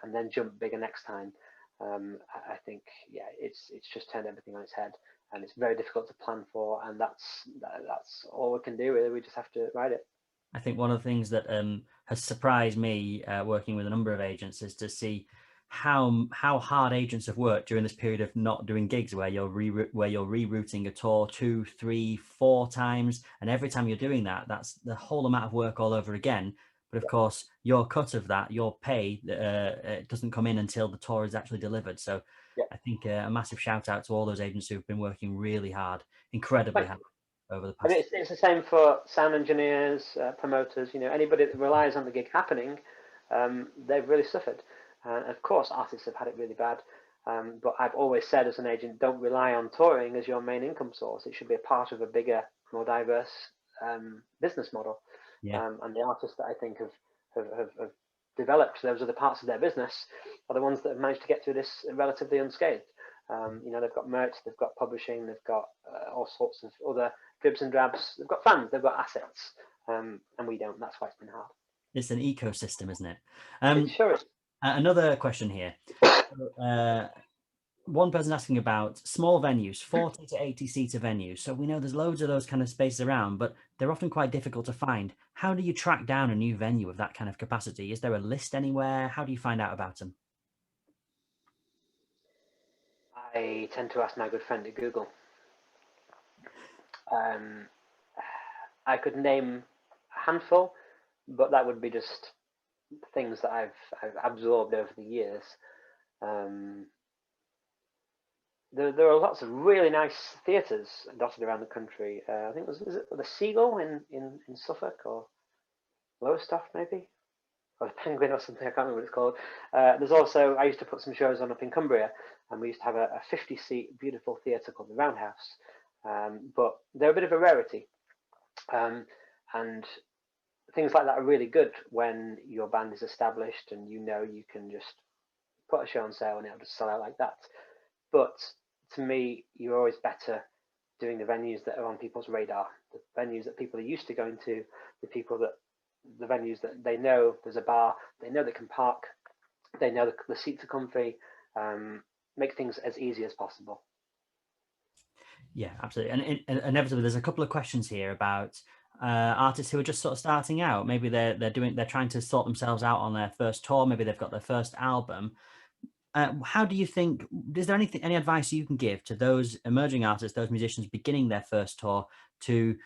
and then jump bigger next time. I think, yeah, it's just turned everything on its head, and it's very difficult to plan for, and that's all we can do, really. We just have to ride it. I think one of the things that has surprised me working with a number of agents is to see how hard agents have worked during this period of not doing gigs, where you're rerouting a tour 2, 3, 4 times, and every time you're doing that, that's the whole amount of work all over again. But of course, your cut of that, your pay, it doesn't come in until the tour is actually delivered. So Yeah. I think a massive shout out to all those agents who've been working really hard, incredibly hard over the And past. it's the same for sound engineers, promoters. Anybody that relies on the gig happening, they've really suffered. Of course, artists have had it really bad. But I've always said, as an agent, don't rely on touring as your main income source. It should be a part of a bigger, more diverse business model. Yeah. And the artists that I think have developed those other parts of their business are the ones that have managed to get through this relatively unscathed. They've got merch, they've got publishing, they've got all sorts of other dribs and drabs. They've got fans, they've got assets, and we don't. That's why it's been hard. It's an ecosystem, isn't it? It sure is. Another question here. One person asking about small venues, 40 to 80 seater venues. So we know there's loads of those kind of spaces around, but they're often quite difficult to find. How do you track down a new venue of that kind of capacity? Is there a list anywhere? How do you find out about them? I tend to ask my good friend at Google. I could name a handful, but that would be just things that I've absorbed over the years. There are lots of really nice theatres dotted around the country. I think is it the Seagull in Suffolk, or Lowestoft maybe, or the Penguin or something. I can't remember what it's called. There's also, I used to put some shows on up in Cumbria, and we used to have a 50-seat beautiful theatre called the Roundhouse. But they're a bit of a rarity, and things like that are really good when your band is established and you can just put a show on sale and it'll just sell out like that. But to me, you're always better doing the venues that are on people's radar, the venues that people are used to going to, the venues that they know there's a bar, they know they can park, they know the seats are comfy. Make things as easy as possible. Yeah, absolutely. And inevitably, there's a couple of questions here about artists who are just sort of starting out. Maybe they're trying to sort themselves out on their first tour. Maybe they've got their first album. How do you think, is there any advice you can give to those emerging artists, those musicians beginning their first tour, to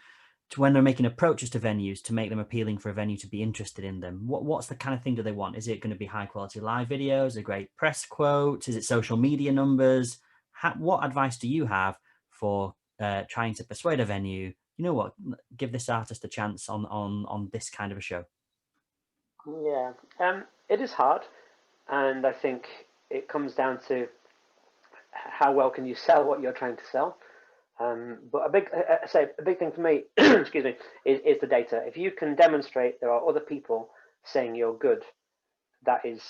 when they're making approaches to venues, to make them appealing for a venue to be interested in them? What's the kind of thing do they want? Is it going to be high quality live videos, a great press quote? Is it social media numbers? What advice do you have for trying to persuade a venue, you know what, give this artist a chance on this kind of a show? Yeah, it is hard, and I think it comes down to how well can you sell what you're trying to sell. But a big thing for me, excuse me, is the data. If you can demonstrate there are other people saying you're good, that is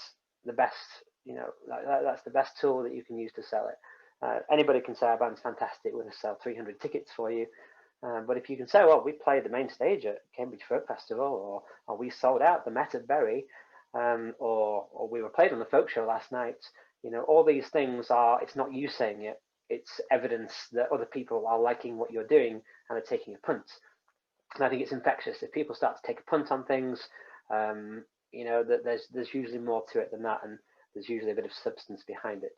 the best. You know, that's the best tool that you can use to sell it. Anybody can say our band's fantastic, we're going to sell 300 tickets for you. But if you can say, well, we played the main stage at Cambridge Folk Festival, or we sold out the Met at Bury, or we were played on the folk show last night, you know, all these things are, it's not you saying it, it's evidence that other people are liking what you're doing and are taking a punt. And I think it's infectious. If people start to take a punt on things, you know, that there's usually more to it than that, and there's usually a bit of substance behind it.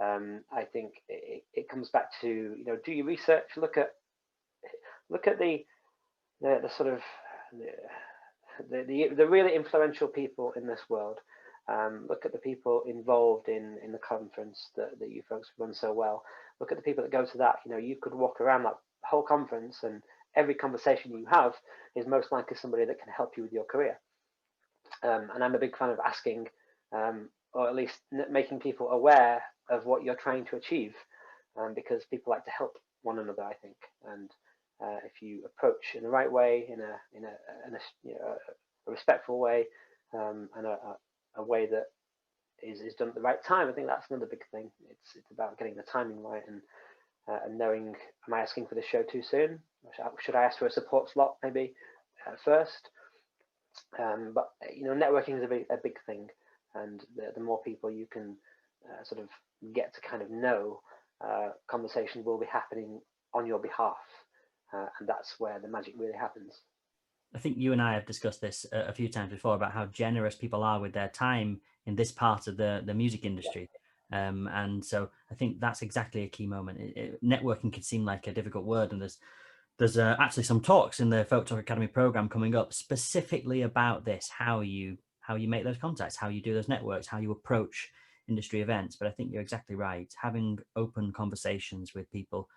I think it comes back to, you know, do your research, look at the sort of the really influential people in this world. Look at the people involved in the conference that you folks run so well. Look at the people that go to that. You know, you could walk around that whole conference, and every conversation you have is most likely somebody that can help you with your career. And I'm a big fan of asking, or at least making people aware of what you're trying to achieve, because people like to help one another, I think. And if you approach in the right way, in a you know, a respectful way, and a way that is done at the right time, I think that's another big thing. It's about getting the timing right, and knowing, am I asking for the show too soon? Should I ask for a support slot maybe first? But you know, networking is a big thing, and the more people you can sort of get to kind of know, conversation will be happening on your behalf, and that's where the magic really happens. I think you and I have discussed this a few times before about how generous people are with their time in this part of the music industry. And so I think that's exactly a key moment. Networking can seem like a difficult word, and there's actually some talks in the Folk Talk Academy program coming up specifically about this, how you make those contacts, how you do those networks, how you approach industry events. But I think you're exactly right. Having open conversations with people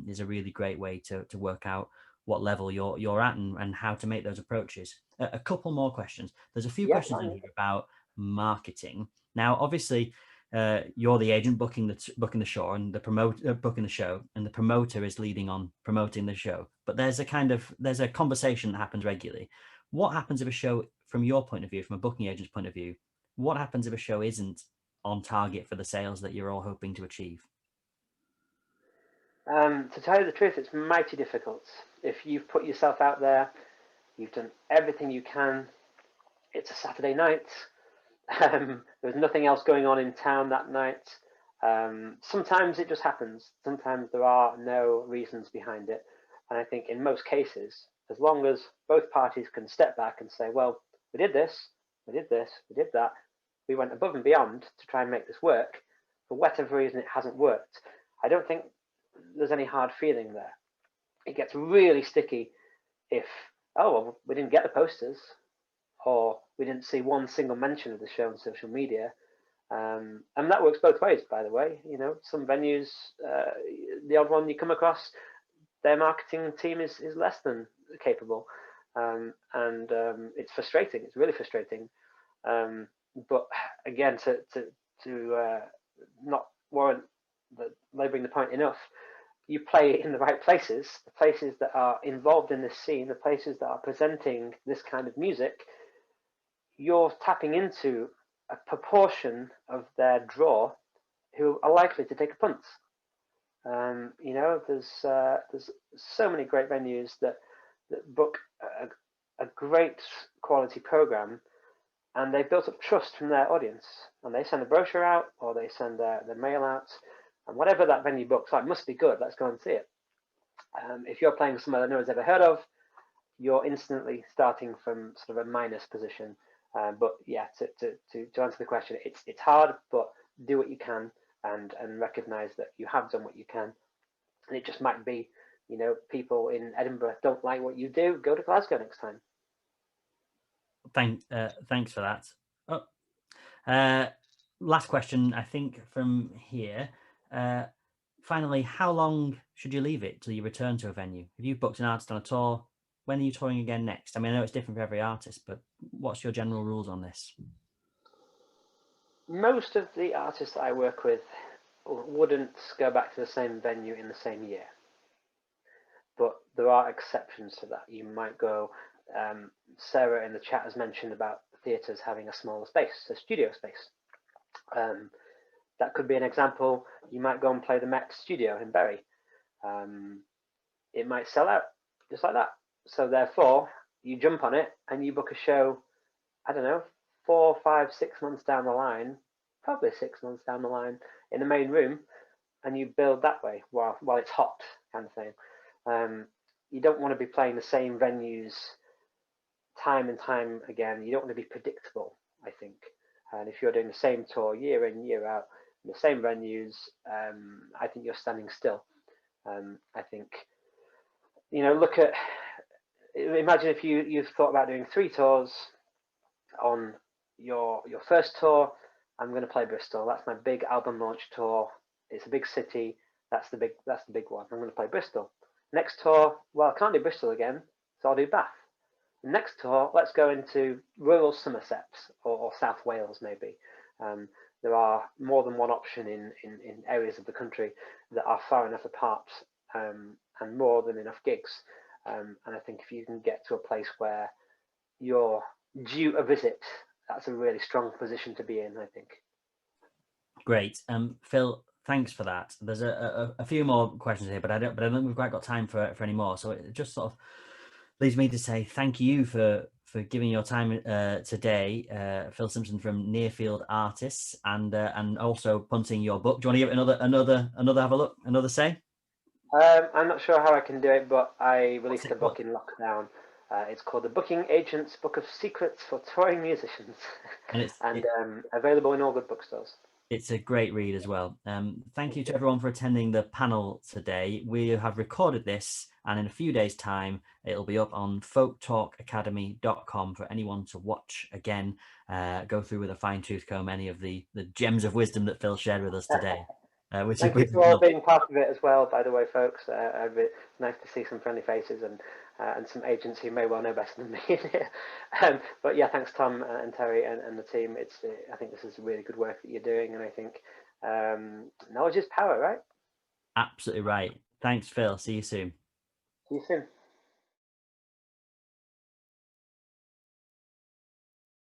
is a really great way to work out what level you're at, and how to make those approaches. A couple more questions. There's a few questions in here about marketing. Now, obviously, you're the agent booking the show, and the promoter booking the show, and the promoter is leading on promoting the show. But there's a conversation that happens regularly. What happens if a show, from your point of view, from a booking agent's point of view, what happens if a show isn't on target for the sales that you're all hoping to achieve? To tell you the truth, it's mighty difficult. If you've put yourself out there, you've done everything you can. It's a Saturday night. There's nothing else going on in town that night. Sometimes it just happens. Sometimes there are no reasons behind it. And I think in most cases, as long as both parties can step back and say, well, we did this, we did this, we did that, we went above and beyond to try and make this work. For whatever reason, it hasn't worked. I don't think there's any hard feeling there. It gets really sticky if, oh, well, we didn't get the posters, or we didn't see one single mention of the show on social media. And that works both ways, by the way. You know, some venues, the odd one you come across, their marketing team is less than capable. And it's frustrating. It's really frustrating. But again, to not warrant laboring the point enough, you play in the right places, the places that are involved in this scene, the places that are presenting this kind of music. You're tapping into a proportion of their draw who are likely to take a punt. You know, there's so many great venues that book a great quality program, and they've built up trust from their audience, and they send a brochure out, or they send their mail out, and whatever that venue books, it must be good, let's go and see it. If you're playing somewhere that no one's ever heard of, you're instantly starting from sort of a minus position. But yeah, to answer the question, it's hard, but do what you can and recognize that you have done what you can. And it just might be, people in Edinburgh don't like what you do, go to Glasgow next time. Thanks for that. Last question, I think, from here. Finally, how long should you leave it till you return to a venue? If you've booked an artist on a tour, when are you touring again next? I mean, I know it's different for every artist, but what's your general rules on this? Most of the artists that I work with wouldn't go back to the same venue in the same year. But there are exceptions to that. You might go, Sarah in the chat has mentioned about theatres having a smaller space, a studio space. That could be an example. You might go and play the Met Studio in Bury. It might sell out just like that. So therefore, you jump on it and you book a show, I don't know, 4, 5, 6 months down the line, probably 6 months down the line in the main room, and you build that way while it's hot, kind of thing. You don't want to be playing the same venues time and time again. You don't want to be predictable, I think. And if you're doing the same tour year in, year out, in the same venues, I think you're standing still. I think, look at, imagine if you've thought about doing 3 tours. On your first tour, I'm going to play Bristol. That's my big album launch tour. It's a big city. That's the big one. I'm going to play Bristol. Next tour, well, I can't do Bristol again, so I'll do Bath. Next tour, let's go into rural Somerset or South Wales, maybe. There are more than one option in areas of the country that are far enough apart and more than enough gigs. And I think if you can get to a place where you're due a visit, that's a really strong position to be in, I think. Great. Phil, thanks for that. There's a few more questions here, but I don't think we've quite got time for any more. So it just sort of leaves me to say thank you for giving your time today, Phil Simpson from Nearfield Artists, and also punting your book. Do you want to give it another have a look, another say? I'm not sure how I can do it, but I released a book in lockdown. It's called The Booking Agent's Book of Secrets for Touring Musicians, and it's available in all good bookstores. It's a great read as well. Thank you to everyone for attending the panel today. We have recorded this, and in a few days' time, it'll be up on folktalkacademy.com for anyone to watch again, go through with a fine-tooth comb any of the gems of wisdom that Phil shared with us today. Thank you for all being part of it as well, by the way, folks. It's nice to see some friendly faces and some agents who may well know better than me in here. But yeah, thanks Tom and Terry and the team. I think this is really good work that you're doing, and I think knowledge is power, right? Absolutely right. Thanks, Phil. See you soon. See you soon.